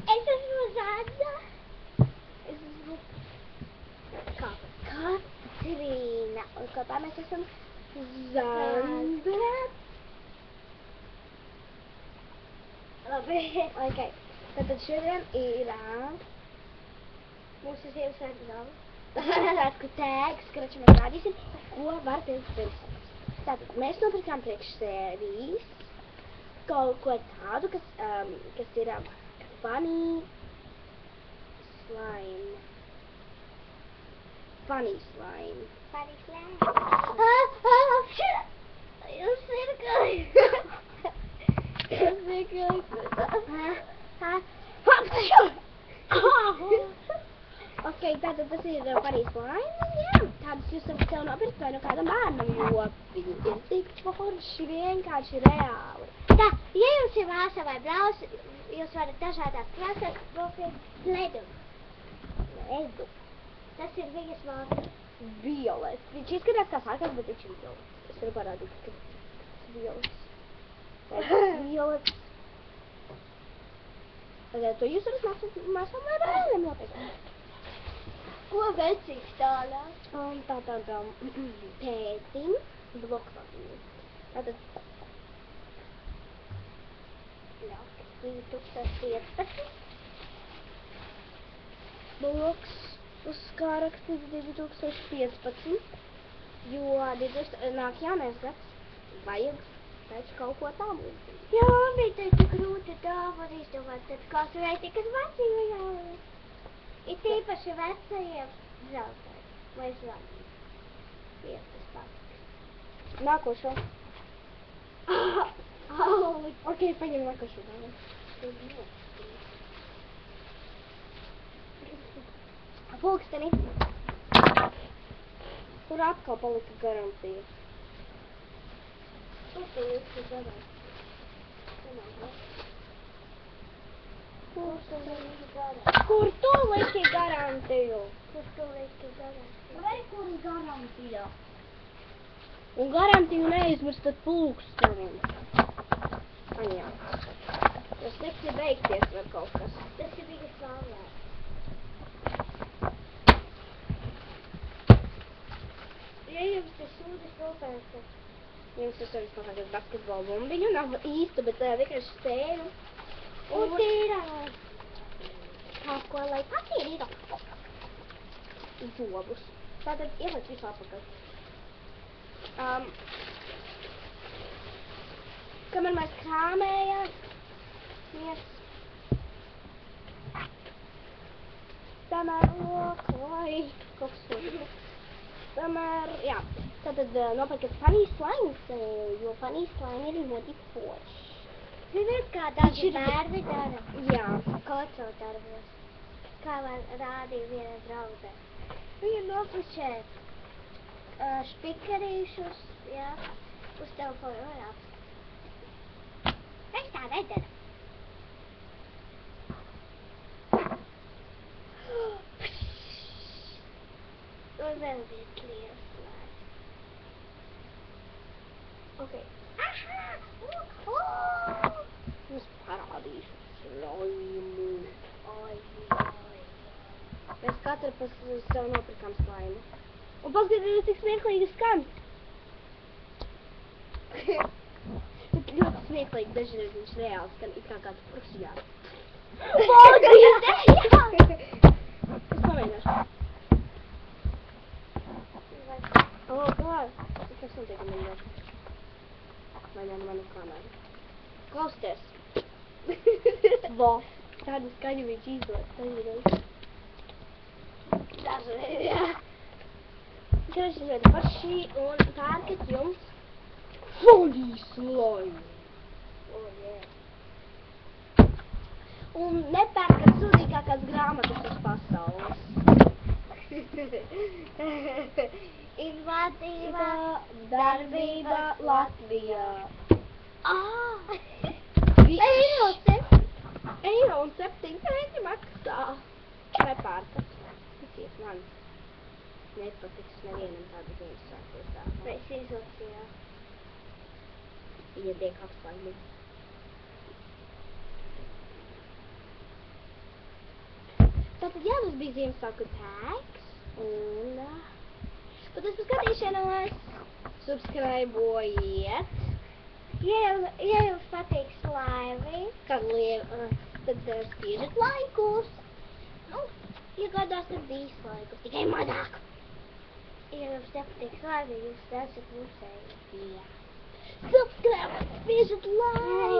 Es esmu Zanda. Es esmu Katrīna. Un kopā mēs esam Zandra. Labi. Ok. Tātad šodien ir Mūsu Ziemassvētku galva. Ziemassvētku tēgs, kurš mēs rādīsim, ko var pirkt Ziemassvētkus. Tātad mēs nopirkām priekš sērijas kaut ko tādu, kas ir funny slime. Funny slime. Funny slime. Jūs ir gājis. Jūs ir gājis. Ok, tātad tas ir funny slime, jā. Tādus jūs varat sev nopirkt vai no kādam bērnam, jo viņi ir tik forši, vienkārši reāli. Tā, ja jums ir māsa vai brālis, jūs varat dažādās krāsās nopirkt ledu. Ledu. Tas ir viņas vārds. Violets. Viņš izskatās kā sarkans, bet viņš ir violets. Es varu parādīt, ka tas ir violets. Tas ir violets. Tagad to jūs varat māsām vai bērnam nopirkt. Ko vecīgs tādā? Tātad pētim, bloknotīm. Tātad 2015. bloks uz kā rakstīts 2015, jo nāk jaunais gads, vajag taču kaut ko tādu. Jā, bet tas ir grūti dāvana izdomāt, tad kāds varēja tikai vecījumā. Ir tīpaši vecajiem draugiem vai zvaniem. Ir tas pats. Nākošo. Au! Ok, paņem nākošo dāvanu. Pulksteni. Kur atkal palika garantija? Kur tu liksi garantiju? Kur tu liki garantiju? Kur tu liksi garantiju? Vai kur garantija? Un garantiju neizmirstat pulkstenim. Aņā. Tas nekli beigties var kaut kas. Tas ir viņas vārds. Ja jums tas sūdas nopērkat. Jums tas ir kaut kāds basketbola bumbiņu, nav īstu, bet vienkārši stēnu. Un tīrā. Kaut ko, lai patīrītu. Zobus. Tātad ielikt visu apakaļ. Kamēr mēs krāmējamies, tamēr jā, tātad nopirkat funny slimes, jo funny slime ir ļoti forši. Ziniet, kā daži bērni dara? Jā. Koco darbos. Kā man rādīja viena draudzē. Viņa nopušē špikarīšus, jā, uz telefonu var apskatīt. Es tā nedaru. Un vēl viens liels slēdz. Ok. Aha! Es parādīšu slaimu. Oi. Mēs katra sev nopirkām slaimu. Un paskatieties, cik smieklīgi skan. Bet ļoti smieklīgi, dažreiz viņš reāli skan it kā kāds prusijās. Paldies! Es pamēģināšu. O, klār. Kas notiek man vēl? Vai ne, manu kameru. Klausieties. Vo. Tādu skaņu viņš izdod. Dažreiz, jā. Dažreiz ļoti paši un pērkat jums funny slime. Oh, yeah. Un nepērkat sūdīgākās grāmatas uz pasaules. Izvērtībā, Darbība Latvijā. Eiro un 7 centi maksā. Nepērkat. Ticiet man. Nepatiks nevienam tādu Ziemassvētku dāvanu. Mēs izlasījām. Iediek atslēgu. Jā, mums bija Ziemassvētku tēks. Un... paldies par skatīšanos. Subscribe-ojiet. Ja jums patīk slāvi, Tad spiežat laikus. Nu, ja gadās, tad dislaikus. Tikai mazāk. ja jums nepatīk slāvi, jūs esat musēji. Jā. Subscribe, spiežat laikus.